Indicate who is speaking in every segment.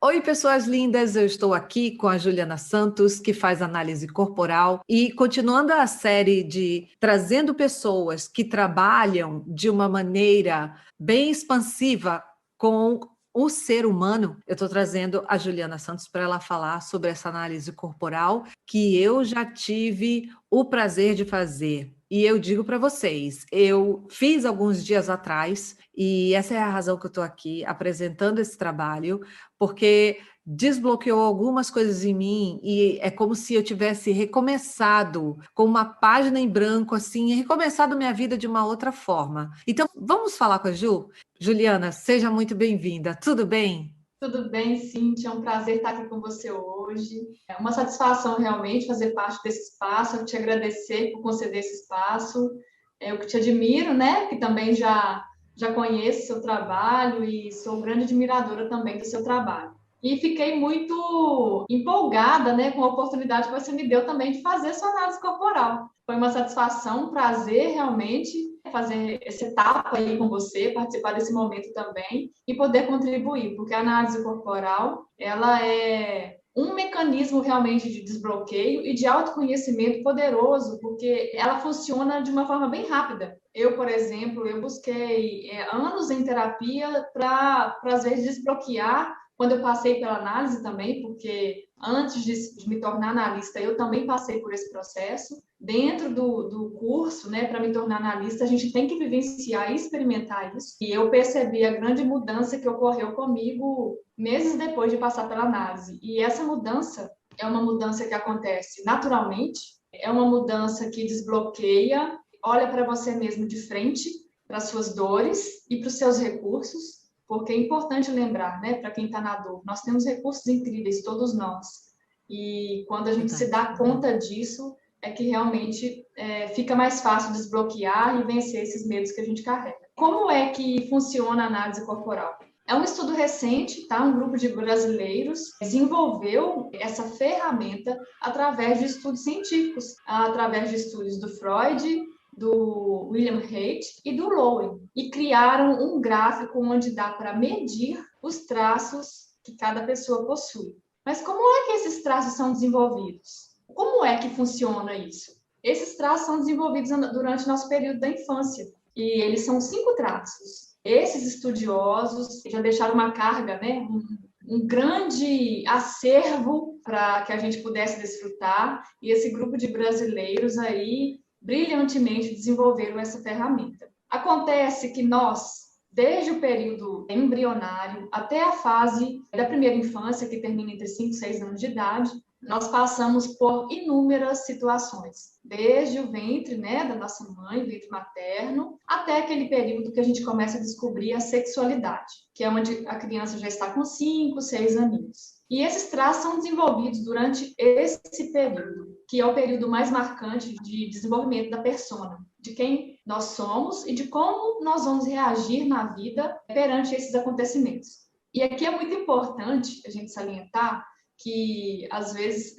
Speaker 1: Oi, pessoas lindas, eu estou aqui com a Juliana Santos, que faz análise corporal, e continuando a série de trazendo pessoas que trabalham de uma maneira bem expansiva com o ser humano, eu estou trazendo a Juliana Santos para ela falar sobre essa análise corporal que eu já tive o prazer de fazer. E eu digo para vocês, eu fiz alguns dias atrás, e essa é a razão que eu estou aqui apresentando esse trabalho, porque desbloqueou algumas coisas em mim e é como se eu tivesse recomeçado com uma página em branco, assim, e recomeçado minha vida de uma outra forma. Então, vamos falar com a Ju? Juliana, seja muito bem-vinda. Tudo bem?
Speaker 2: Tudo bem, Cíntia? É um prazer estar aqui com você hoje. É uma satisfação realmente fazer parte desse espaço. Eu te agradecer por conceder esse espaço. Eu que te admiro, né? Que também já conheço seu trabalho e sou grande admiradora também do seu trabalho. E fiquei muito empolgada, né, com a oportunidade que você me deu também de fazer sua análise corporal. Foi uma satisfação, um prazer realmente fazer essa etapa aí com você, participar desse momento também e poder contribuir, porque a análise corporal, ela é um mecanismo realmente de desbloqueio e de autoconhecimento poderoso, porque ela funciona de uma forma bem rápida. Eu, por exemplo, eu busquei anos em terapia para, às vezes, desbloquear quando eu passei pela análise também, porque antes de me tornar analista, eu também passei por esse processo. Dentro do curso, né, para me tornar analista, a gente tem que vivenciar e experimentar isso. E eu percebi a grande mudança que ocorreu comigo meses depois de passar pela análise. E essa mudança é uma mudança que acontece naturalmente, é uma mudança que desbloqueia, olha para você mesmo de frente, para as suas dores e para os seus recursos, porque é importante lembrar, né, para quem está na dor, nós temos recursos incríveis, todos nós. E quando a gente se dá conta disso, é que realmente fica mais fácil desbloquear e vencer esses medos que a gente carrega. Como é que funciona a análise corporal? É um estudo recente, tá? Um grupo de brasileiros desenvolveu essa ferramenta através de estudos científicos, através de estudos do Freud, do William Haidt e do Lowen, e criaram um gráfico onde dá para medir os traços que cada pessoa possui. Mas como é que esses traços são desenvolvidos? Como é que funciona isso? Esses traços são desenvolvidos durante o nosso período da infância, e eles são 5 traços. Esses estudiosos já deixaram uma carga, né? Um grande acervo para que a gente pudesse desfrutar, e esse grupo de brasileiros aí brilhantemente desenvolveram essa ferramenta. Acontece que nós, desde o período embrionário até a fase da primeira infância, que termina entre 5 e 6 anos de idade, nós passamos por inúmeras situações, desde o ventre, né, da nossa mãe, o ventre materno, até aquele período que a gente começa a descobrir a sexualidade, que é onde a criança já está com 5, 6 aninhos. E esses traços são desenvolvidos durante esse período, que é o período mais marcante de desenvolvimento da persona, de quem nós somos e de como nós vamos reagir na vida perante esses acontecimentos. E aqui é muito importante a gente salientar que, às vezes,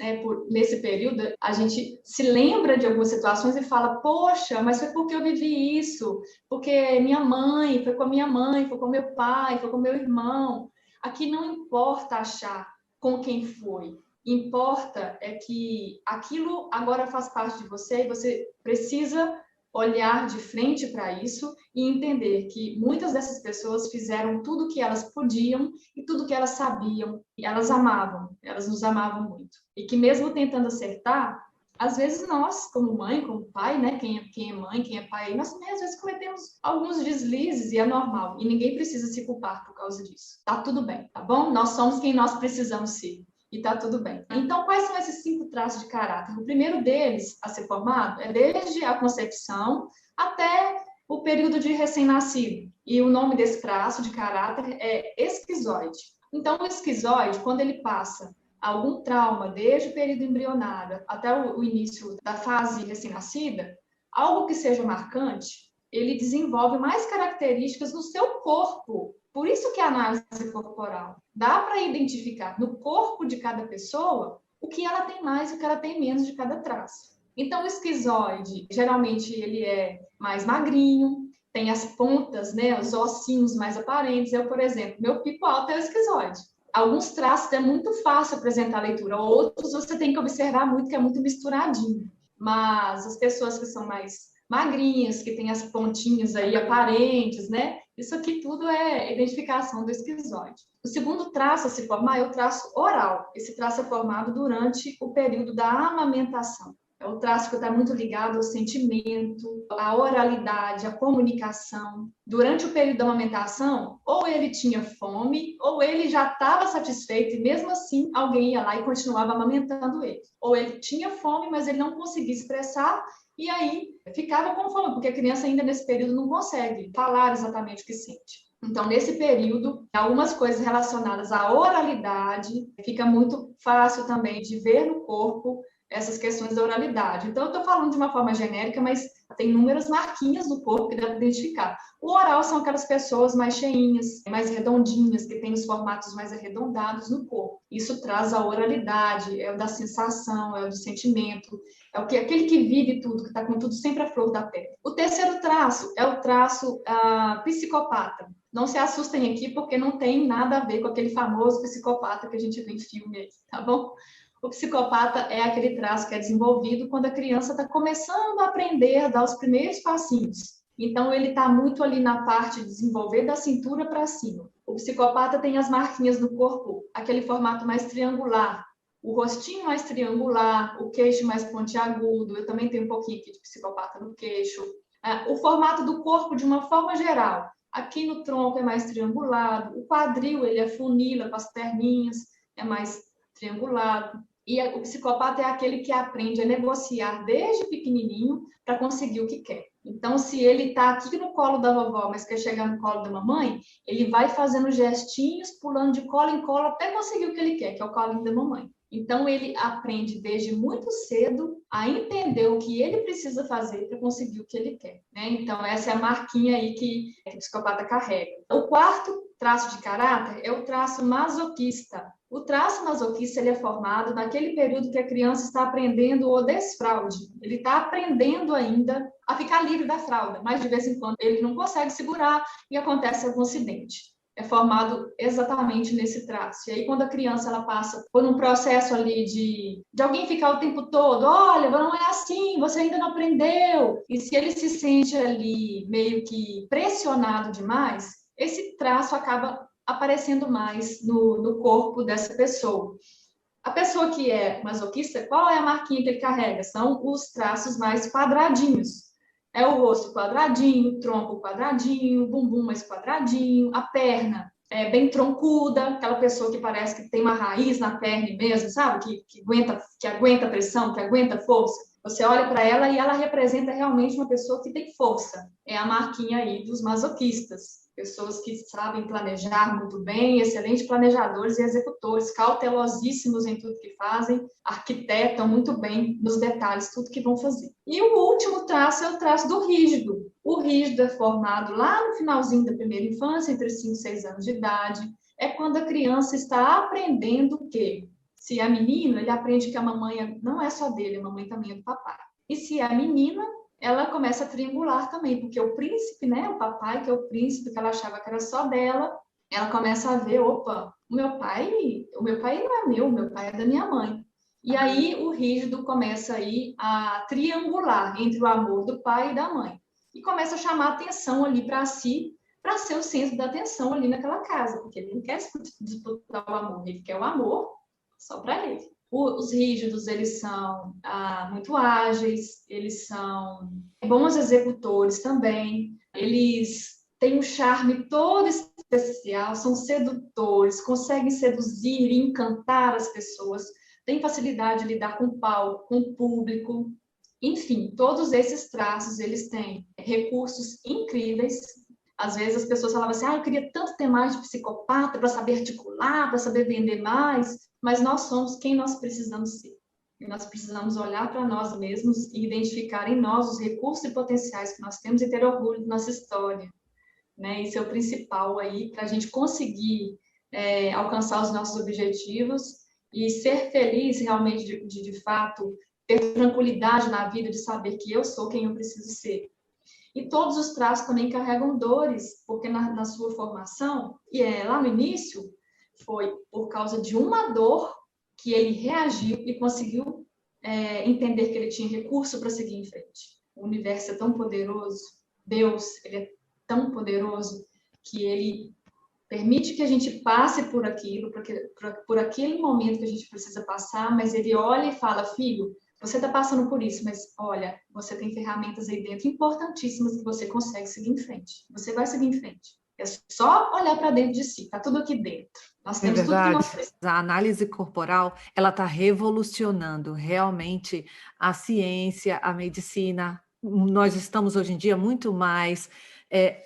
Speaker 2: nesse período, a gente se lembra de algumas situações e fala, poxa, mas foi porque eu vivi isso, porque minha mãe, foi com a minha mãe, foi com meu pai, foi com meu irmão. Aqui não importa achar com quem foi, importa é que aquilo agora faz parte de você e você precisa olhar de frente para isso e entender que muitas dessas pessoas fizeram tudo o que elas podiam e tudo o que elas sabiam, e elas amavam, elas nos amavam muito. E que mesmo tentando acertar, às vezes nós, como mãe, como pai, né, quem é mãe, quem é pai, nós também às vezes cometemos alguns deslizes e é normal, e ninguém precisa se culpar por causa disso. Tá tudo bem, tá bom? Nós somos quem nós precisamos ser. E tá tudo bem. Então, quais são esses 5 traços de caráter? O primeiro deles a ser formado é desde a concepção até o período de recém-nascido. E o nome desse traço de caráter é esquizoide. Então, o esquizoide, quando ele passa algum trauma, desde o período embrionário até o início da fase recém-nascida, algo que seja marcante, ele desenvolve mais características no seu corpo. Por isso que a análise corporal dá para identificar no corpo de cada pessoa o que ela tem mais e o que ela tem menos de cada traço. Então, o esquizoide, geralmente, ele é mais magrinho, tem as pontas, né, os ossinhos mais aparentes. Eu, por exemplo, meu pico alto é o esquizoide. Alguns traços é muito fácil apresentar a leitura, outros você tem que observar muito, que é muito misturadinho. Mas as pessoas que são mais magrinhas, que têm as pontinhas aí aparentes, né? Isso aqui tudo é identificação do esquizoide. O segundo traço a se formar é o traço oral. Esse traço é formado durante o período da amamentação. É um traço que está muito ligado ao sentimento, à oralidade, à comunicação. Durante o período da amamentação, ou ele tinha fome, ou ele já estava satisfeito, e mesmo assim alguém ia lá e continuava amamentando ele. Ou ele tinha fome, mas ele não conseguia expressar, e aí ficava com fome, porque a criança ainda nesse período não consegue falar exatamente o que sente. Então, nesse período, algumas coisas relacionadas à oralidade, fica muito fácil também de ver no corpo essas questões da oralidade. Então, eu estou falando de uma forma genérica, mas tem inúmeras marquinhas no corpo que dá para identificar. O oral são aquelas pessoas mais cheinhas, mais redondinhas, que têm os formatos mais arredondados no corpo. Isso traz a oralidade, é o da sensação, é o do sentimento, é aquele que vive tudo, que está com tudo sempre à flor da pele. O terceiro traço é o traço psicopata. Não se assustem aqui, porque não tem nada a ver com aquele famoso psicopata que a gente vê em filme aí, tá bom? O psicopata é aquele traço que é desenvolvido quando a criança está começando a aprender a dar os primeiros passinhos. Então, ele está muito ali na parte de desenvolver da cintura para cima. O psicopata tem as marquinhas no corpo, aquele formato mais triangular, o rostinho mais triangular, o queixo mais pontiagudo. Eu também tenho um pouquinho aqui de psicopata no queixo. O formato do corpo, de uma forma geral. Aqui no tronco é mais triangulado, o quadril ele afunila com as perninhas, é mais triangulado. E o psicopata é aquele que aprende a negociar desde pequenininho para conseguir o que quer. Então, se ele está aqui no colo da vovó, mas quer chegar no colo da mamãe, ele vai fazendo gestinhos, pulando de colo em colo até conseguir o que ele quer, que é o colinho da mamãe. Então, ele aprende desde muito cedo a entender o que ele precisa fazer para conseguir o que ele quer, né? Então, essa é a marquinha aí que o psicopata carrega. O quarto traço de caráter é o traço masoquista. O traço masoquista ele é formado naquele período que a criança está aprendendo o desfraude. Ele está aprendendo ainda a ficar livre da fralda, mas de vez em quando ele não consegue segurar e acontece algum acidente. É formado exatamente nesse traço. E aí, quando a criança ela passa por um processo ali de alguém ficar o tempo todo, olha, não é assim, você ainda não aprendeu. E se ele se sente ali meio que pressionado demais, esse traço acaba aparecendo mais no corpo dessa pessoa. A pessoa que é masoquista, qual é a marquinha que ele carrega? São os traços mais quadradinhos. É o rosto quadradinho, o tronco quadradinho, o bumbum mais quadradinho, a perna é bem troncuda, aquela pessoa que parece que tem uma raiz na perna mesmo, sabe? Que aguenta pressão, que aguenta força. Você olha para ela e ela representa realmente uma pessoa que tem força. É a marquinha aí dos masoquistas. Pessoas que sabem planejar muito bem, excelentes planejadores e executores, cautelosíssimos em tudo que fazem, arquitetam muito bem nos detalhes tudo que vão fazer. E o último traço é o traço do rígido. O rígido é formado lá no finalzinho da primeira infância, entre 5 e 6 anos de idade. É quando a criança está aprendendo o quê? Se é menino, ele aprende que a mamãe não é só dele, a mamãe também é do papai. E se é menina, ela começa a triangular também, porque o príncipe, né, o papai, que é o príncipe, que ela achava que era só dela, ela começa a ver, opa, o meu pai não é meu, o meu pai é da minha mãe. E aí o rígido começa aí a triangular entre o amor do pai e da mãe. E começa a chamar atenção ali para si, para ser o centro da atenção ali naquela casa, porque ele não quer disputar o amor, ele quer o amor só para ele. Os rígidos, eles são muito ágeis, eles são bons executores também, eles têm um charme todo especial, são sedutores, conseguem seduzir e encantar as pessoas, têm facilidade de lidar com o palco, com o público. Enfim, todos esses traços, eles têm recursos incríveis. Às vezes as pessoas falavam assim, eu queria tanto ter mais de psicopata para saber articular, para saber vender mais, mas nós somos quem nós precisamos ser. E nós precisamos olhar para nós mesmos e identificar em nós os recursos e potenciais que nós temos e ter orgulho da nossa história. Né? Isso é o principal aí para a gente conseguir alcançar os nossos objetivos e ser feliz realmente de fato, ter tranquilidade na vida de saber que eu sou quem eu preciso ser. E todos os traços também carregam dores, porque na sua formação, lá no início, foi por causa de uma dor que ele reagiu e conseguiu entender que ele tinha recurso para seguir em frente. O universo é tão poderoso, Deus, ele é tão poderoso que ele permite que a gente passe por aquilo, por aquele momento que a gente precisa passar, mas ele olha e fala, filho, você está passando por isso, mas olha, você tem ferramentas aí dentro importantíssimas que você consegue seguir em frente. Você vai seguir em frente. É só olhar para dentro de si, está tudo aqui dentro. Nós
Speaker 1: É
Speaker 2: temos tudo que
Speaker 1: verdade.
Speaker 2: nós precisamos.
Speaker 1: A análise corporal, ela está revolucionando realmente a ciência, a medicina. Nós estamos hoje em dia muito mais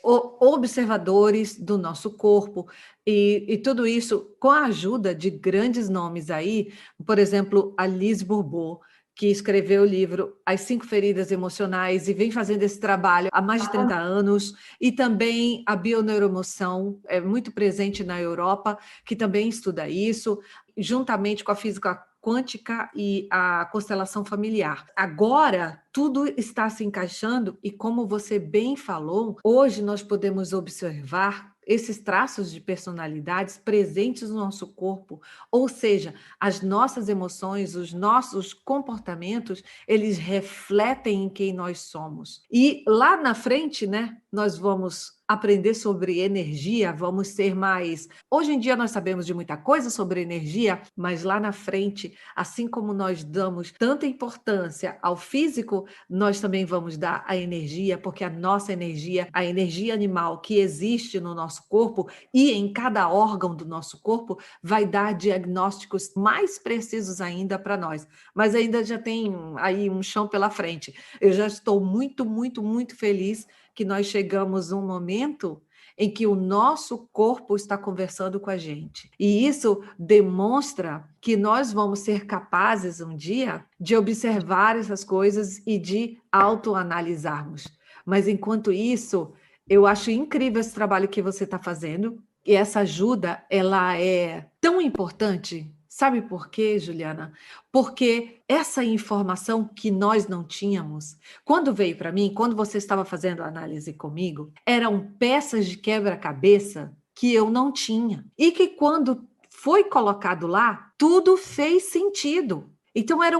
Speaker 1: observadores do nosso corpo e tudo isso com a ajuda de grandes nomes aí, por exemplo, a Lise Bourbeau, que escreveu o livro As 5 Feridas Emocionais e vem fazendo esse trabalho há mais de 30 anos, e também a bioneuroemoção é muito presente na Europa, que também estuda isso, juntamente com a física quântica e a constelação familiar. Agora, tudo está se encaixando e, como você bem falou, hoje nós podemos observar esses traços de personalidades presentes no nosso corpo, ou seja, as nossas emoções, os nossos comportamentos, eles refletem em quem nós somos. E lá na frente, né, nós vamos aprender sobre energia, vamos ser mais... Hoje em dia nós sabemos de muita coisa sobre energia, mas lá na frente, assim como nós damos tanta importância ao físico, nós também vamos dar à energia, porque a nossa energia, a energia animal que existe no nosso corpo e em cada órgão do nosso corpo, vai dar diagnósticos mais precisos ainda para nós. Mas ainda já tem aí um chão pela frente. Eu já estou muito, muito, muito feliz que nós chegamos a um momento em que o nosso corpo está conversando com a gente. E isso demonstra que nós vamos ser capazes um dia de observar essas coisas e de autoanalisarmos. Mas enquanto isso, eu acho incrível esse trabalho que você está fazendo, e essa ajuda, ela é tão importante. Sabe por quê, Juliana? Porque essa informação que nós não tínhamos, quando veio para mim, quando você estava fazendo a análise comigo, eram peças de quebra-cabeça que eu não tinha. E que quando foi colocado lá, tudo fez sentido. Então, era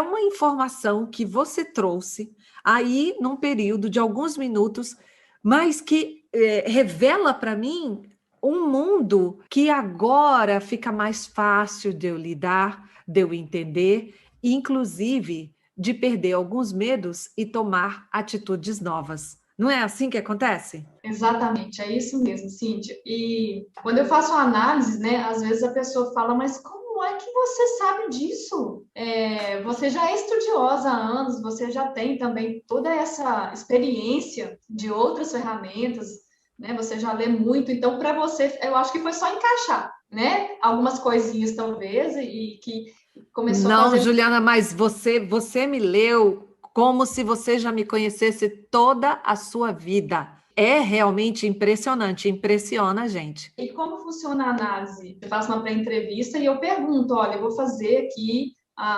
Speaker 1: uma informação que você trouxe aí num período de alguns minutos, mas que revela para mim um mundo que agora fica mais fácil de eu lidar, de eu entender, inclusive de perder alguns medos e tomar atitudes novas. Não é assim que acontece?
Speaker 2: Exatamente, é isso mesmo, Cíntia. E quando eu faço uma análise, né, às vezes a pessoa fala, mas como é que você sabe disso? Você já é estudiosa há anos, você já tem também toda essa experiência de outras ferramentas, né? Você já lê muito, então para você, eu acho que foi só encaixar, né? Algumas coisinhas talvez e que começou a
Speaker 1: Não,
Speaker 2: fazer.
Speaker 1: Juliana, mas você me leu como se você já me conhecesse toda a sua vida. É realmente impressionante, impressiona a gente.
Speaker 2: E como funciona a análise? Eu faço uma pré-entrevista e eu pergunto, olha, eu vou fazer aqui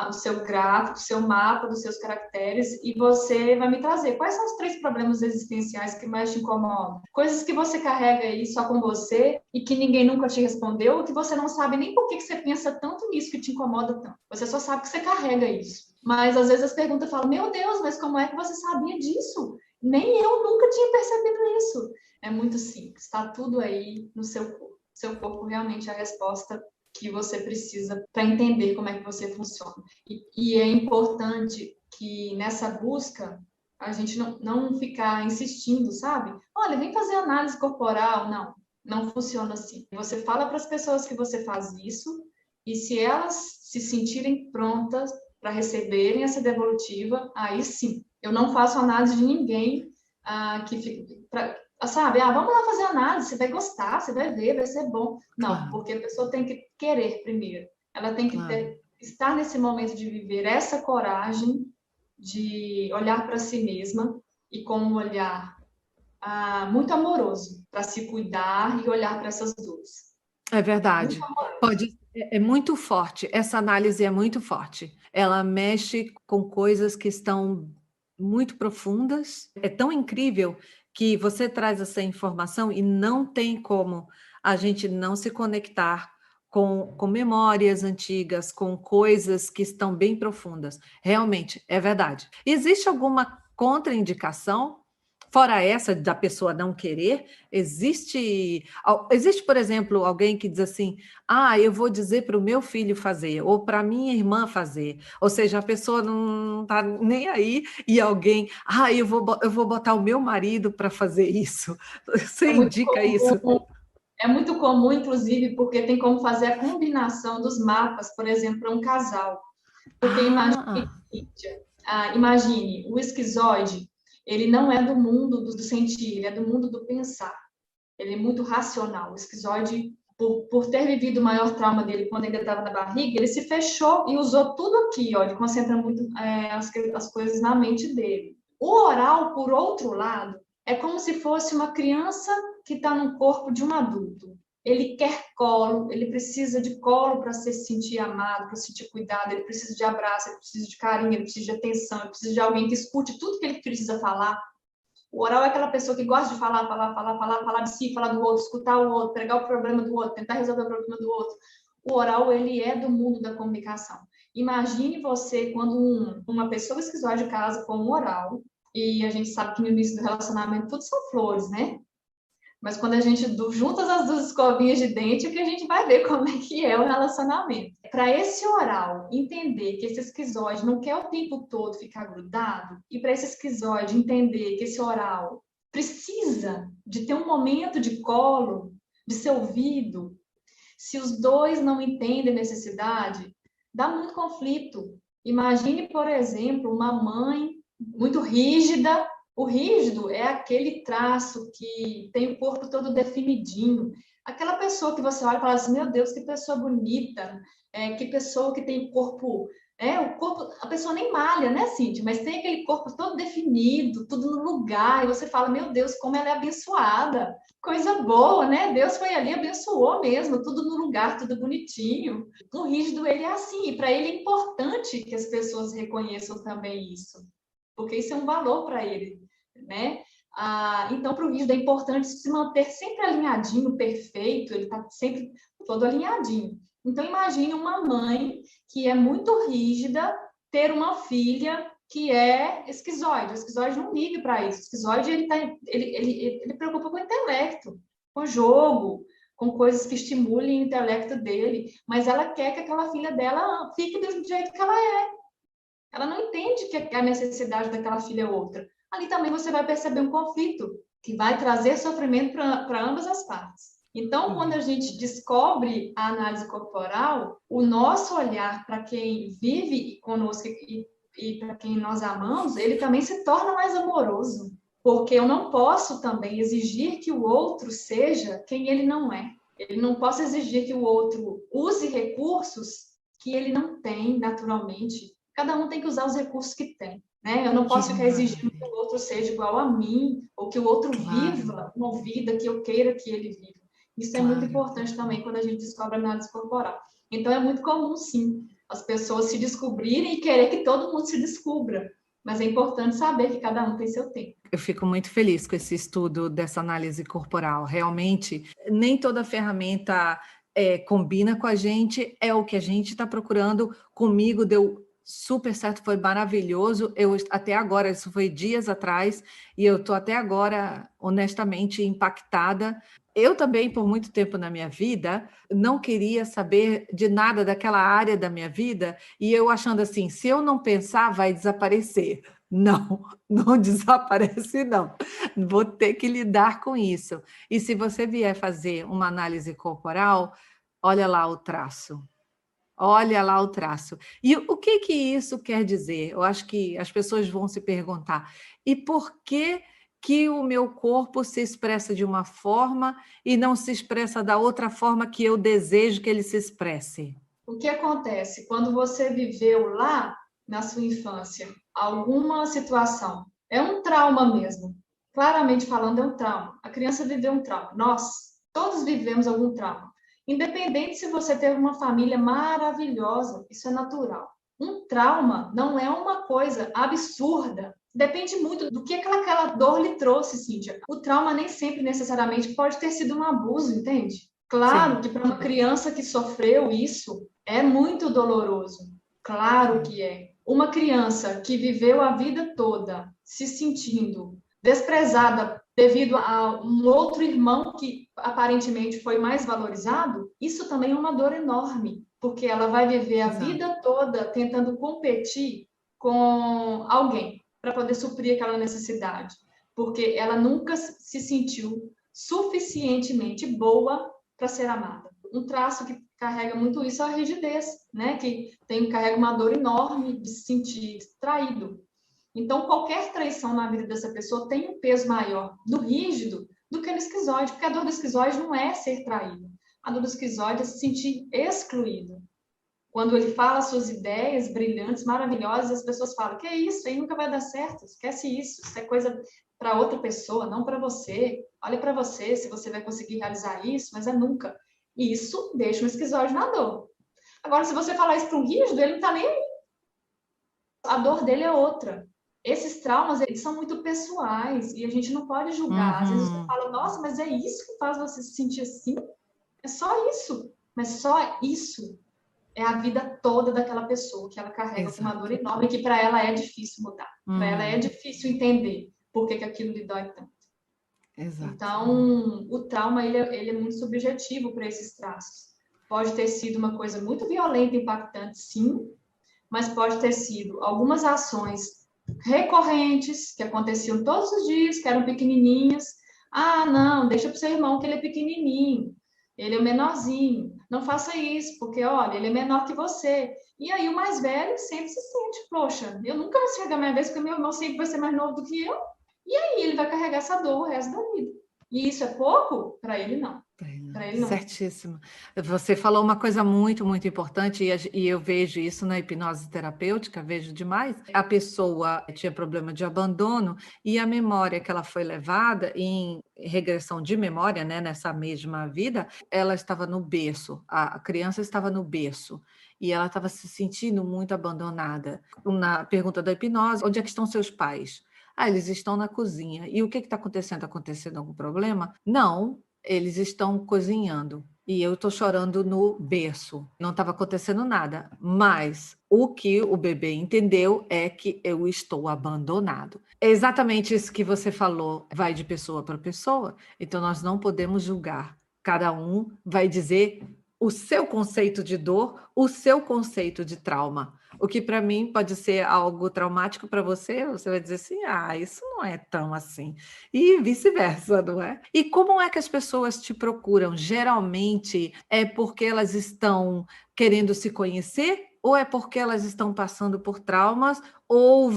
Speaker 2: o seu gráfico, o seu mapa dos seus caracteres e você vai me trazer quais são os 3 problemas existenciais que mais te incomodam? Coisas que você carrega aí só com você e que ninguém nunca te respondeu, ou que você não sabe nem por que você pensa tanto nisso que te incomoda tanto. Você só sabe que você carrega isso. Mas às vezes as perguntas falam, meu Deus, mas como é que você sabia disso? Nem eu nunca tinha percebido isso. É muito simples, está tudo aí no seu corpo. Seu corpo realmente é a resposta que você precisa para entender como é que você funciona. E é importante que nessa busca a gente não ficar insistindo, sabe? Olha, vem fazer análise corporal. Não, não funciona assim. Você fala para as pessoas que você faz isso e se elas se sentirem prontas para receberem essa devolutiva, aí sim. Eu não faço análise de ninguém que fica... Sabe, vamos lá fazer análise, você vai gostar, você vai ver, vai ser bom. Não,
Speaker 1: Claro,
Speaker 2: porque a pessoa tem que querer primeiro. Ela tem que
Speaker 1: claro.
Speaker 2: estar nesse momento de viver essa coragem de olhar para si mesma e com um olhar muito amoroso para se cuidar e olhar para essas dores.
Speaker 1: É
Speaker 2: Muito
Speaker 1: verdade.
Speaker 2: amoroso.
Speaker 1: Pode, é muito forte. Essa análise é muito forte. Ela mexe com coisas que estão muito profundas. É tão incrível que você traz essa informação e não tem como a gente não se conectar com memórias antigas, com coisas que estão bem profundas. Realmente, é verdade. Existe alguma contraindicação? Fora essa da pessoa não querer, existe, por exemplo, alguém que diz assim: ah, eu vou dizer para o meu filho fazer, ou para minha irmã fazer. Ou seja, a pessoa não está nem aí e alguém, ah, eu vou botar o meu marido para fazer isso.
Speaker 2: É
Speaker 1: Você
Speaker 2: muito
Speaker 1: indica isso?
Speaker 2: comum, é muito comum, inclusive, porque tem como fazer a combinação dos mapas, por exemplo, para um casal. Porque imagine,
Speaker 1: Ah,
Speaker 2: Cíntia, imagine, o esquizoide, ele não é do mundo do sentir, ele é do mundo do pensar. Ele é muito racional. O esquizoide, por ter vivido o maior trauma dele quando ainda estava na barriga, ele se fechou e usou tudo aqui, ó, ele concentra muito as coisas na mente dele. O oral, por outro lado, é como se fosse uma criança que está no corpo de um adulto. Ele quer colo, ele precisa de colo para se sentir amado, para se sentir cuidado, ele precisa de abraço, ele precisa de carinho, ele precisa de atenção, ele precisa de alguém que escute tudo que ele precisa falar. O oral é aquela pessoa que gosta de falar de si, falar do outro, escutar o outro, pegar o problema do outro, tentar resolver o problema do outro. O oral, ele é do mundo da comunicação. Imagine você quando uma pessoa esquizoide casa com um oral, e a gente sabe que no início do relacionamento tudo são flores, né? Mas quando a gente junta as duas escovinhas de dente, é que a gente vai ver como é que é o relacionamento. Para esse oral entender que esse esquizoide não quer o tempo todo ficar grudado, e para esse esquizoide entender que esse oral precisa de ter um momento de colo, de ser ouvido, se os dois não entendem a necessidade, dá muito conflito. Imagine, por exemplo, uma mãe muito rígida. O rígido é aquele traço que tem o corpo todo definidinho. Aquela pessoa que você olha e fala assim, meu Deus, que pessoa bonita, que pessoa que tem o corpo, a pessoa nem malha, né, Cíntia? Mas tem aquele corpo todo definido, tudo no lugar, e você fala, meu Deus, como ela é abençoada. Coisa boa, né? Deus foi ali, abençoou mesmo, tudo no lugar, tudo bonitinho. O rígido, ele é assim, e para ele é importante que as pessoas reconheçam também isso, porque isso é um valor para ele, né? Então, para o rígido é importante se manter sempre alinhadinho, perfeito, ele está sempre todo alinhadinho. Então, imagine uma mãe que é muito rígida ter uma filha que é esquizoide. O esquizoide não liga para isso. O esquizoide, ele preocupa com o intelecto, com o jogo, com coisas que estimulem o intelecto dele, mas ela quer que aquela filha dela fique do jeito que ela é. Ela não entende que a necessidade daquela filha é outra. Ali também você vai perceber um conflito que vai trazer sofrimento para ambas as partes. Então, quando a gente descobre a análise corporal, o nosso olhar para quem vive conosco e para quem nós amamos, ele também se torna mais amoroso, porque eu não posso também exigir que o outro seja quem ele não é. Ele não posso exigir que o outro use recursos que ele não tem naturalmente. Cada um tem que usar os recursos que tem, né? Eu não posso ficar exigindo que o outro seja igual a mim, ou que o outro viva uma vida que eu queira que ele viva. Isso é muito importante também quando a gente descobre a análise corporal. Então, é muito comum, sim, as pessoas se descobrirem e querer que todo mundo se descubra. Mas é importante saber que cada um tem seu tempo.
Speaker 1: Eu fico muito feliz com esse estudo dessa análise corporal. Realmente, nem toda ferramenta combina com a gente, é o que a gente está procurando. Comigo deu super certo, foi maravilhoso. Eu até agora, isso foi dias atrás, e eu estou até agora, honestamente, impactada. Eu também, por muito tempo na minha vida, não queria saber de nada daquela área da minha vida, e eu achando assim, se eu não pensar, vai desaparecer. Não, não desaparece, não. Vou ter que lidar com isso. E se você vier fazer uma análise corporal, olha lá o traço. Olha lá o traço. E o que que isso quer dizer? Eu acho que as pessoas vão se perguntar, e por que que o meu corpo se expressa de uma forma e não se expressa da outra forma que eu desejo que ele se expresse?
Speaker 2: O que acontece quando você viveu lá na sua infância alguma situação? É um trauma mesmo. Claramente falando, é um trauma. A criança viveu um trauma. Nós, todos vivemos algum trauma. Independente se você teve uma família maravilhosa, isso é natural. Um trauma não é uma coisa absurda. Depende muito do que aquela dor lhe trouxe, Cíntia. O trauma nem sempre necessariamente pode ter sido um abuso, entende? Claro
Speaker 1: Sim,
Speaker 2: que para uma criança que sofreu isso é muito doloroso. Claro que é. Uma criança que viveu a vida toda se sentindo desprezada devido a um outro irmão que aparentemente foi mais valorizado, isso também é uma dor enorme, porque ela vai viver a
Speaker 1: exato.
Speaker 2: vida toda tentando competir com alguém para poder suprir aquela necessidade, porque ela nunca se sentiu suficientemente boa para ser amada. Um traço que carrega muito isso é a rigidez, né? Que carrega uma dor enorme de se sentir traído. Então, qualquer traição na vida dessa pessoa tem um peso maior no rígido do que no esquizoide, porque a dor do esquizoide não é ser traído. A dor do esquizoide é se sentir excluído. Quando ele fala suas ideias brilhantes, maravilhosas, as pessoas falam: que é isso? Aí nunca vai dar certo. Esquece isso. Isso é coisa para outra pessoa, não para você. Olha para você se você vai conseguir realizar isso, mas é nunca. E isso deixa um esquizoide na dor. Agora, se você falar isso para um rígido, ele não está nem aí. A dor dele é outra. Esses traumas, eles são muito pessoais e a gente não pode julgar. Às vezes você
Speaker 1: Uhum,
Speaker 2: fala: nossa, mas é isso que faz você se sentir assim? É só isso. Mas só isso é a vida toda daquela pessoa, que ela carrega com uma dor
Speaker 1: exato.
Speaker 2: enorme, que para ela é difícil mudar. Para ela é
Speaker 1: Hum,
Speaker 2: difícil entender por que aquilo lhe dói tanto.
Speaker 1: exato.
Speaker 2: Então, o trauma, ele é muito subjetivo para esses traços. Pode ter sido uma coisa muito violenta, impactante, sim, mas pode ter sido algumas ações recorrentes, que aconteciam todos os dias, que eram pequenininhas. Ah, não, deixa para o seu irmão que ele é pequenininho, ele é o menorzinho. Não faça isso, porque, olha, ele é menor que você. E aí o mais velho sempre se sente: poxa, eu nunca vou chegar a minha vez, porque meu irmão sempre vai ser mais novo do que eu. E aí ele vai carregar essa dor o resto da vida. E isso é pouco? Para ele, não. Para ele, não.
Speaker 1: Certíssimo. Você falou uma coisa muito, muito importante, e eu vejo isso na hipnose terapêutica, vejo demais. A pessoa tinha problema de abandono e a memória que ela foi levada em regressão de memória, né, nessa mesma vida, ela estava no berço, a criança estava no berço. E ela estava se sentindo muito abandonada. Na pergunta da hipnose, onde é que estão seus pais? Ah, eles estão na cozinha. E o que está acontecendo? Está acontecendo algum problema? Não, eles estão cozinhando e eu estou chorando no berço. Não estava acontecendo nada, mas o que o bebê entendeu é que eu estou abandonado. É exatamente isso que você falou, vai de pessoa para pessoa, então nós não podemos julgar. Cada um vai dizer o seu conceito de dor, o seu conceito de trauma. O que para mim pode ser algo traumático para você, você vai dizer assim: ah, isso não é tão assim. E vice-versa, não é? E como é que as pessoas te procuram? Geralmente é porque elas estão querendo se conhecer, ou é porque elas estão passando por traumas, ou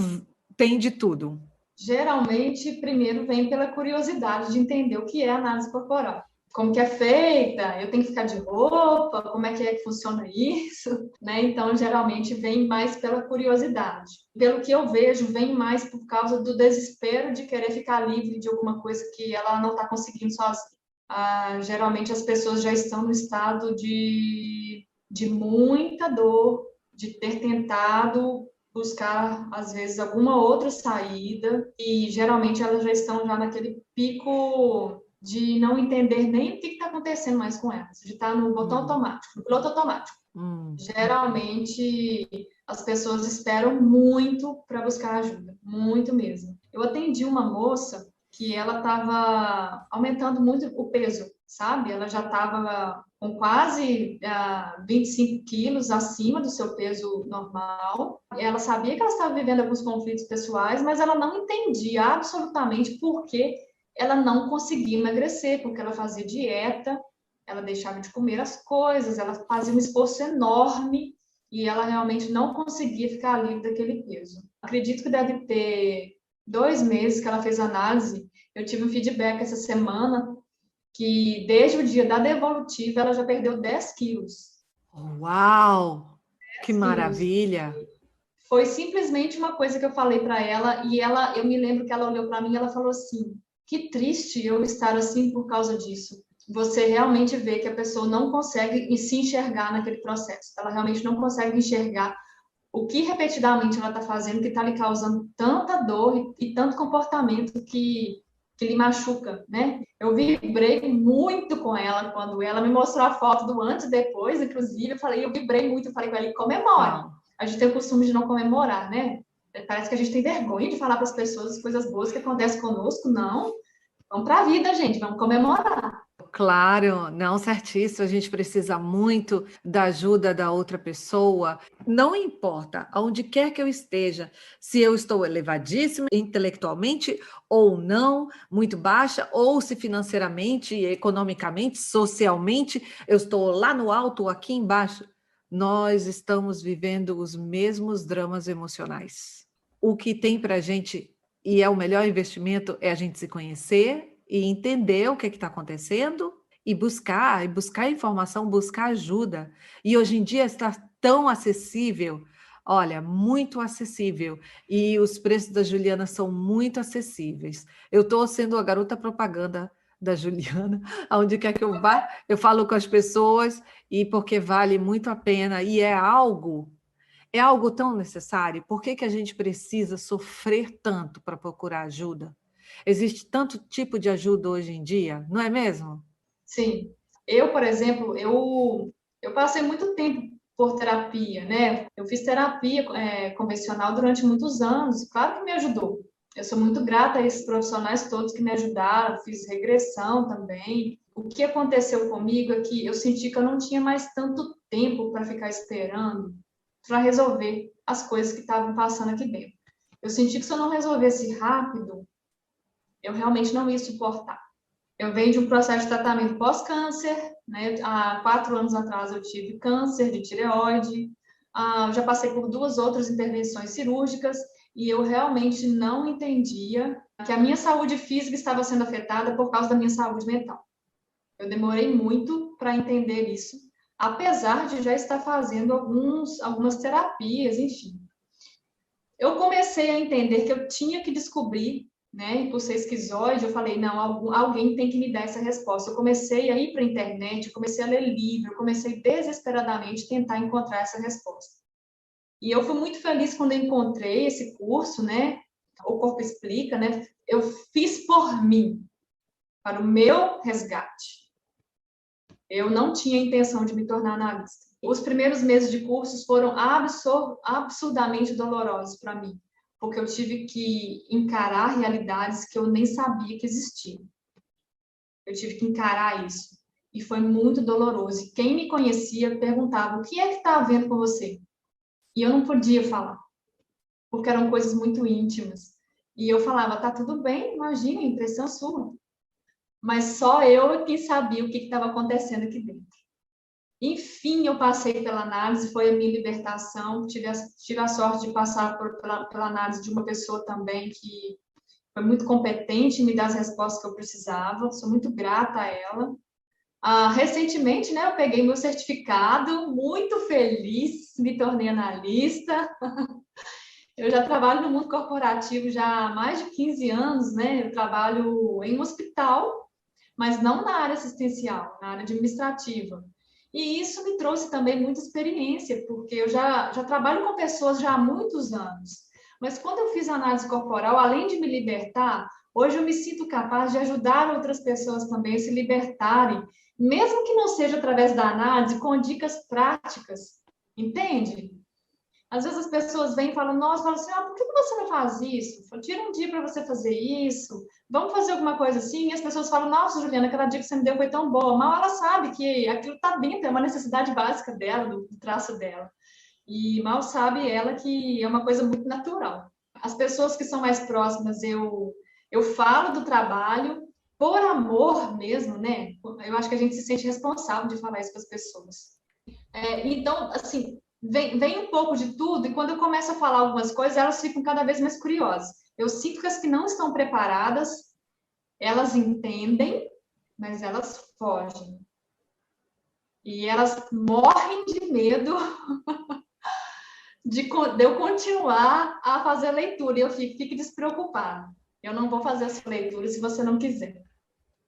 Speaker 1: tem de tudo?
Speaker 2: Geralmente, primeiro vem pela curiosidade de entender o que é análise corporal. Como que é feita? Eu tenho que ficar de roupa? Como é que funciona isso? Né? Então, geralmente vem mais pela curiosidade. Pelo que eu vejo, vem mais por causa do desespero de querer ficar livre de alguma coisa que ela não está conseguindo sozinha. Geralmente as pessoas já estão no estado de muita dor, de ter tentado buscar, às vezes, alguma outra saída, e geralmente elas já estão já naquele pico de não entender nem o que está acontecendo mais com elas, de estar no botão
Speaker 1: Hum,
Speaker 2: automático, no piloto automático.
Speaker 1: hum.
Speaker 2: Geralmente as pessoas esperam muito para buscar ajuda, muito mesmo. Eu atendi uma moça que ela estava aumentando muito o peso, sabe? Ela já estava com quase 25 quilos acima do seu peso normal. Ela sabia que ela estava vivendo alguns conflitos pessoais, mas ela não entendia absolutamente por que ela não conseguia emagrecer, porque ela fazia dieta, ela deixava de comer as coisas, ela fazia um esforço enorme e ela realmente não conseguia ficar livre daquele peso. Acredito que deve ter 2 meses que ela fez análise. Eu tive um feedback essa semana que desde o dia da devolutiva ela já perdeu 10 quilos.
Speaker 1: Uau! Que
Speaker 2: 10 quilos.
Speaker 1: maravilha!
Speaker 2: Foi simplesmente uma coisa que eu falei para ela e eu me lembro que ela olhou para mim e ela falou assim: que triste eu estar assim por causa disso. Você realmente vê que a pessoa não consegue se enxergar naquele processo. Ela realmente não consegue enxergar o que repetidamente ela está fazendo que está lhe causando tanta dor e tanto comportamento que que lhe machuca, né? Eu vibrei muito com ela quando ela me mostrou a foto do antes e depois, inclusive, eu vibrei muito, eu falei com ela, comemore. A gente tem o costume de não comemorar, né? Parece que a gente tem vergonha de falar para as pessoas as coisas boas que acontecem conosco. Não, vamos para a vida, gente, vamos comemorar.
Speaker 1: Claro, não, certíssimo. A gente precisa muito da ajuda da outra pessoa. Não importa aonde quer que eu esteja, se eu estou elevadíssima intelectualmente ou não, muito baixa, ou se financeiramente, economicamente, socialmente, eu estou lá no alto ou aqui embaixo. Nós estamos vivendo os mesmos dramas emocionais. O que tem para a gente, e é o melhor investimento, é a gente se conhecer e entender o que está acontecendo e buscar informação, buscar ajuda. E hoje em dia está tão acessível, olha, muito acessível. E os preços da Juliana são muito acessíveis. Eu estou sendo a garota propaganda da Juliana, aonde quer que eu vá, eu falo com as pessoas, e porque vale muito a pena, e é algo tão necessário. Por que que a gente precisa sofrer tanto para procurar ajuda? Existe tanto tipo de ajuda hoje em dia, não é mesmo?
Speaker 2: Sim. Eu, por exemplo, eu passei muito tempo por terapia, né? Eu fiz terapia convencional durante muitos anos, claro que me ajudou. Eu sou muito grata a esses profissionais todos que me ajudaram, fiz regressão também. O que aconteceu comigo é que eu senti que eu não tinha mais tanto tempo para ficar esperando para resolver as coisas que estavam passando aqui dentro. Eu senti que se eu não resolvesse rápido, eu realmente não ia suportar. Eu venho de um processo de tratamento pós-câncer, né? Há 4 anos atrás eu tive câncer de tireoide, já passei por 2 outras intervenções cirúrgicas e eu realmente não entendia que a minha saúde física estava sendo afetada por causa da minha saúde mental. Eu demorei muito para entender isso, apesar de já estar fazendo algumas terapias, enfim. Eu comecei a entender que eu tinha que descobrir, né? E por ser esquizoide, eu falei, não, alguém tem que me dar essa resposta. Eu comecei a ir para a internet, eu comecei a ler livro, eu comecei desesperadamente a tentar encontrar essa resposta. E eu fui muito feliz quando eu encontrei esse curso, né? O Corpo Explica, né? Eu fiz por mim, para o meu resgate. Eu não tinha intenção de me tornar analista. Os primeiros meses de cursos foram absurdamente dolorosos para mim, porque eu tive que encarar realidades que eu nem sabia que existiam. Eu tive que encarar isso. E foi muito doloroso. E quem me conhecia perguntava, o que é que está havendo com você? E eu não podia falar, porque eram coisas muito íntimas. E eu falava, tá tudo bem, imagina, impressão sua. Mas só eu que sabia o que estava acontecendo aqui dentro. Enfim, eu passei pela análise, foi a minha libertação. Tive a sorte de passar pela análise de uma pessoa também que foi muito competente em me dar as respostas que eu precisava. Sou muito grata a ela. Recentemente, né, eu peguei meu certificado, muito feliz, me tornei analista. Eu já trabalho no mundo corporativo já há mais de 15 anos, né? Eu trabalho em um hospital, mas não na área assistencial, na área administrativa. E isso me trouxe também muita experiência, porque eu já trabalho com pessoas já há muitos anos. Mas quando eu fiz análise corporal, além de me libertar, hoje eu me sinto capaz de ajudar outras pessoas também a se libertarem, mesmo que não seja através da análise, com dicas práticas. Entende? Às vezes as pessoas vêm e falam, nossa, falam assim, por que você não faz isso? Tira um dia para você fazer isso, vamos fazer alguma coisa assim. E as pessoas falam, nossa, Juliana, aquela dica que você me deu foi tão boa. Mal ela sabe que aquilo está dentro, é uma necessidade básica dela, do traço dela. E mal sabe ela que é uma coisa muito natural. As pessoas que são mais próximas, eu falo do trabalho por amor mesmo, né? Eu acho que a gente se sente responsável de falar isso para as pessoas. Então, assim, vem um pouco de tudo, e quando eu começo a falar algumas coisas, elas ficam cada vez mais curiosas. Eu sinto que as que não estão preparadas, elas entendem, mas elas fogem. E elas morrem de medo de eu continuar a fazer a leitura. E eu fique despreocupada. Eu não vou fazer essa leitura se você não quiser.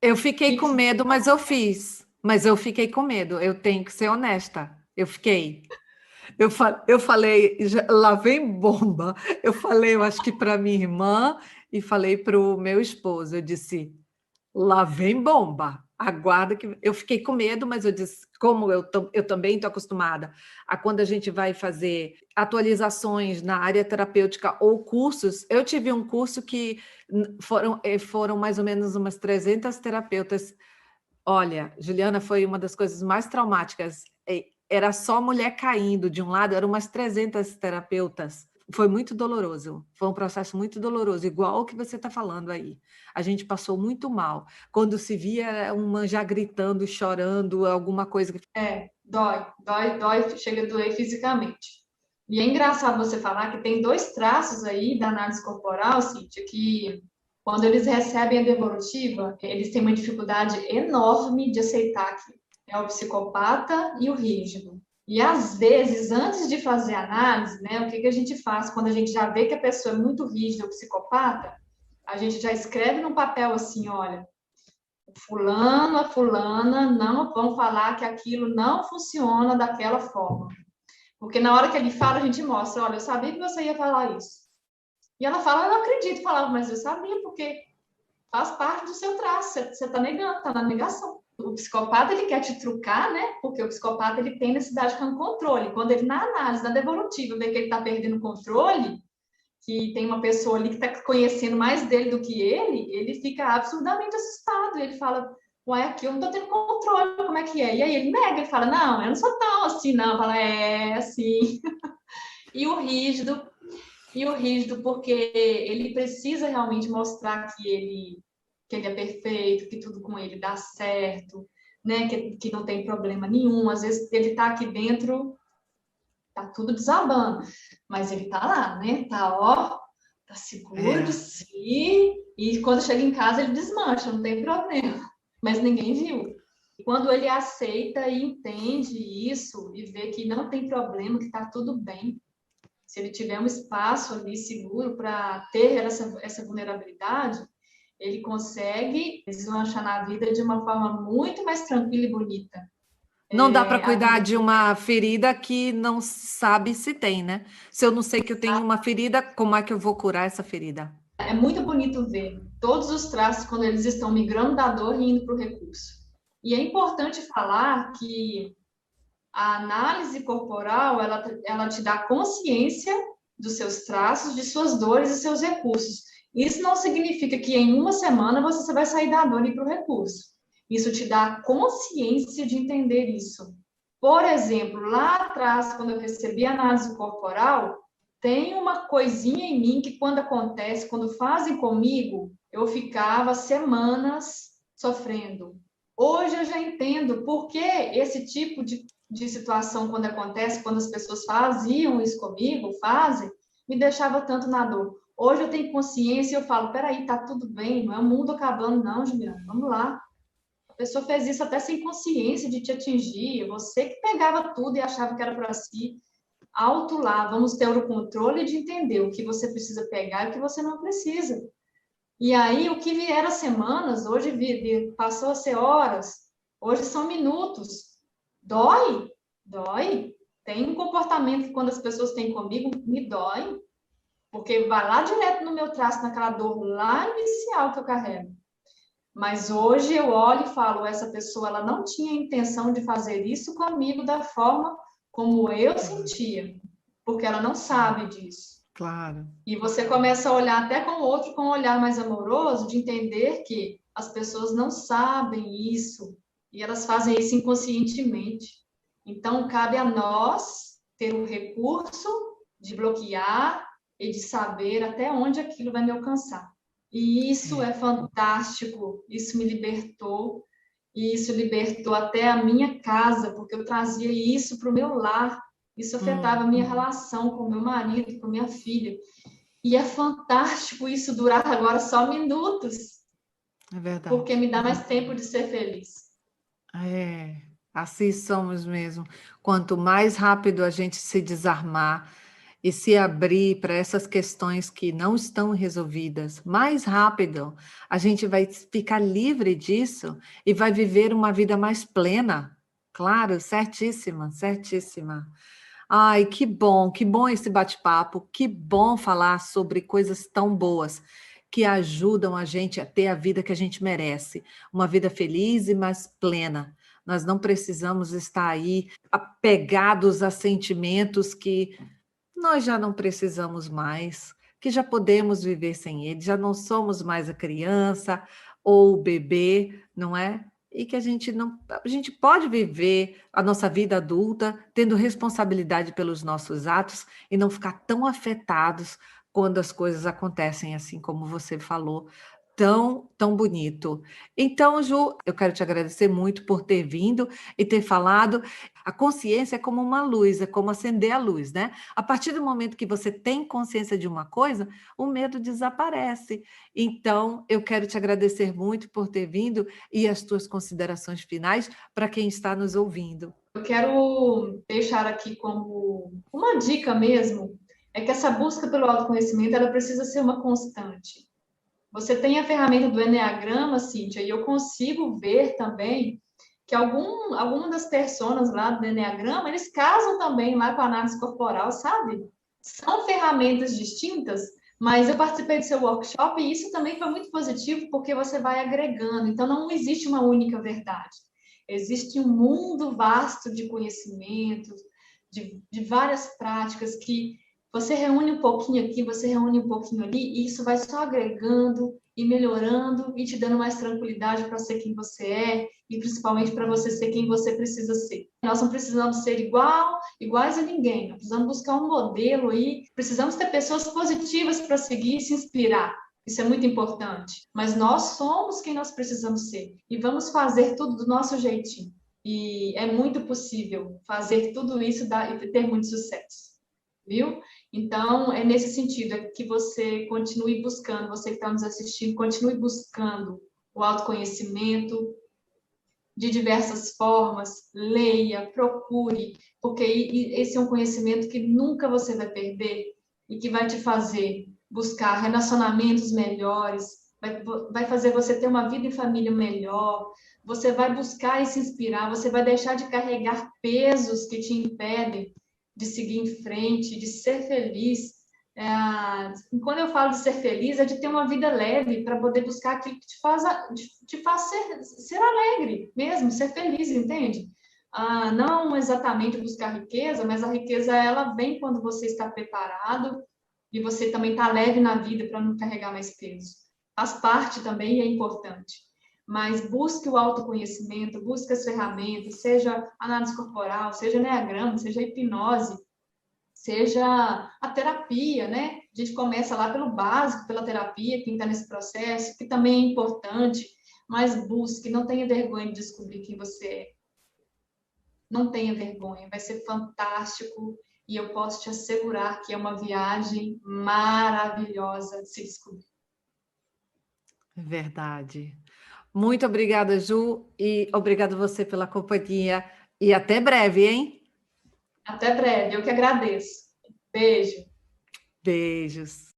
Speaker 1: Eu fiquei com medo, mas eu fiz. Mas eu fiquei com medo, eu tenho que ser honesta. Eu fiquei. Eu falei, lá vem bomba. Eu falei, eu acho que para minha irmã, e falei para o meu esposo, eu disse, lá vem bomba, aguarda que... Eu fiquei com medo, mas eu disse, como eu também estou acostumada a quando a gente vai fazer atualizações na área terapêutica ou cursos, eu tive um curso que foram mais ou menos umas 300 terapeutas. Olha, Juliana, foi uma das coisas mais traumáticas. Era só mulher caindo de um lado, eram umas 300 terapeutas. Foi muito doloroso, foi um processo muito doloroso, igual o que você está falando aí. A gente passou muito mal. Quando se via uma já gritando, chorando, alguma coisa que...
Speaker 2: Dói, chega a doer fisicamente. E é engraçado você falar que tem dois traços aí da análise corporal, Cíntia, que quando eles recebem a devolutiva, eles têm uma dificuldade enorme de aceitar que é o psicopata e o rígido. E às vezes, antes de fazer a análise, né, o que a gente faz quando a gente já vê que a pessoa é muito rígida ou psicopata? A gente já escreve num papel assim, olha, fulano, a fulana não vão falar que aquilo não funciona daquela forma. Porque na hora que ele fala, a gente mostra, olha, eu sabia que você ia falar isso. E ela fala, eu não acredito, falava, mas eu sabia, porque faz parte do seu traço, você está negando, está na negação. O psicopata, ele quer te trucar, né? Porque o psicopata, ele tem necessidade de ter um controle. Quando ele, na análise, na devolutiva, vê que ele está perdendo o controle, que tem uma pessoa ali que está conhecendo mais dele do que ele fica absurdamente assustado. Ele fala, ué, aqui eu não estou tendo controle, como é que é? E aí ele nega, ele fala, não, eu não sou tão assim, não. Fala, é, assim. E o rígido, porque ele precisa realmente mostrar que ele é perfeito, que tudo com ele dá certo, né? Que não tem problema nenhum. Às vezes ele está aqui dentro, tá tudo desabando, mas ele tá lá, né? Tá seguro de si, e quando chega em casa ele desmancha, não tem problema, mas ninguém viu. E quando ele aceita e entende isso e vê que não tem problema, que tá tudo bem, se ele tiver um espaço ali seguro para ter essa vulnerabilidade, ele consegue deslanchar na vida de uma forma muito mais tranquila e bonita.
Speaker 1: Não dá para
Speaker 2: A
Speaker 1: cuidar
Speaker 2: vida
Speaker 1: de uma ferida que não sabe se tem, né? Se eu não sei que eu tenho uma ferida, como é que eu vou curar essa ferida?
Speaker 2: é muito bonito ver todos os traços quando eles estão migrando da dor e indo para o recurso. E é importante falar que a análise corporal, ela te dá consciência dos seus traços, de suas dores e seus recursos. Isso não significa que em uma semana você vai sair da dor e ir para o recurso. Isso te dá consciência de entender isso. Por exemplo, lá atrás, quando eu recebi a análise corporal, tem uma coisinha em mim que quando acontece, quando fazem comigo, eu ficava semanas sofrendo. Hoje eu já entendo por que esse tipo de situação, quando acontece, quando as pessoas faziam isso comigo, me deixava tanto na dor. Hoje eu tenho consciência e eu falo, peraí, tá tudo bem, não é o mundo acabando não, Juliana, vamos lá. A pessoa fez isso até sem consciência de te atingir, você que pegava tudo e achava que era para si. Alto lá, vamos ter o controle de entender o que você precisa pegar e o que você não precisa. E aí, o que vieram semanas, hoje passou a ser horas, hoje são minutos. Dói? Dói. Tem um comportamento que quando as pessoas têm comigo, me dói, porque vai lá direto no meu traço, naquela dor lá inicial que eu carrego. Mas hoje eu olho e falo, essa pessoa ela não tinha intenção de fazer isso comigo da forma como eu sentia, porque ela não sabe disso.
Speaker 1: Claro.
Speaker 2: E você começa a olhar até com o outro com um olhar mais amoroso, de entender que as pessoas não sabem isso e elas fazem isso inconscientemente. Então, cabe a nós ter o recurso de bloquear e de saber até onde aquilo vai me alcançar. E isso é fantástico, isso me libertou, e isso libertou até a minha casa, porque eu trazia isso para o meu lar, isso afetava a minha relação com meu marido, com minha filha. E é fantástico isso durar agora só minutos.
Speaker 1: É verdade.
Speaker 2: Porque me dá mais tempo de ser feliz.
Speaker 1: Assim somos mesmo. Quanto mais rápido a gente se desarmar e se abrir para essas questões que não estão resolvidas, mais rápido a gente vai ficar livre disso e vai viver uma vida mais plena. Claro, certíssima, certíssima. Ai, que bom esse bate-papo, que bom falar sobre coisas tão boas. que ajudam a gente a ter a vida que a gente merece, uma vida feliz e mais plena. Nós não precisamos estar aí apegados a sentimentos que nós já não precisamos mais, que já podemos viver sem eles, já não somos mais a criança ou o bebê, não é? E que a gente não, a gente pode viver a nossa vida adulta tendo responsabilidade pelos nossos atos e não ficar tão afetados quando as coisas acontecem assim como você falou, tão bonito. Então, Ju, eu quero te agradecer muito por ter vindo e ter falado. A consciência é como uma luz, é como acender a luz, né? A partir do momento que você tem consciência de uma coisa, o medo desaparece. Então, eu quero te agradecer muito por ter vindo e as tuas considerações finais para quem está nos ouvindo.
Speaker 2: Eu quero deixar aqui como uma dica mesmo, é que essa busca pelo autoconhecimento, ela precisa ser uma constante. Você tem a ferramenta do Eneagrama, Cíntia, e eu consigo ver também que alguma das personas lá do Eneagrama, eles casam também lá com a análise corporal, sabe? São ferramentas distintas, mas eu participei do seu workshop e isso também foi muito positivo porque você vai agregando. Então, não existe uma única verdade. Existe um mundo vasto de conhecimentos, de várias práticas que você reúne um pouquinho aqui, você reúne um pouquinho ali, e isso vai só agregando e melhorando e te dando mais tranquilidade para ser quem você é e principalmente para você ser quem você precisa ser. Nós não precisamos ser iguais a ninguém, nós precisamos buscar um modelo aí, precisamos ter pessoas positivas para seguir e se inspirar. Isso é muito importante. Mas nós somos quem nós precisamos ser e vamos fazer tudo do nosso jeitinho. E é muito possível fazer tudo isso e ter muito sucesso. Viu? Então, é nesse sentido, é que você continue buscando, você que está nos assistindo, continue buscando o autoconhecimento de diversas formas, leia, procure, porque esse é um conhecimento que nunca você vai perder e que vai te fazer buscar relacionamentos melhores, vai fazer você ter uma vida e família melhor, você vai buscar e se inspirar, você vai deixar de carregar pesos que te impedem de seguir em frente, de ser feliz. Quando eu falo de ser feliz, é de ter uma vida leve, para poder buscar aquilo que te faz ser alegre mesmo, ser feliz, entende? Não exatamente buscar riqueza, mas a riqueza ela vem quando você está preparado e você também está leve na vida para não carregar mais peso. Faz parte também e é importante. Mas busque o autoconhecimento, busque as ferramentas, seja análise corporal, seja eneagrama, seja hipnose, seja a terapia, né? A gente começa lá pelo básico, pela terapia, quem está nesse processo, que também é importante, mas busque, não tenha vergonha de descobrir quem você é. Não tenha vergonha, vai ser fantástico e eu posso te assegurar que é uma viagem maravilhosa de se descobrir.
Speaker 1: Verdade. Muito obrigada, Ju, e obrigado você pela companhia. E até breve, hein?
Speaker 2: Até breve, eu que agradeço. Beijo.
Speaker 1: Beijos.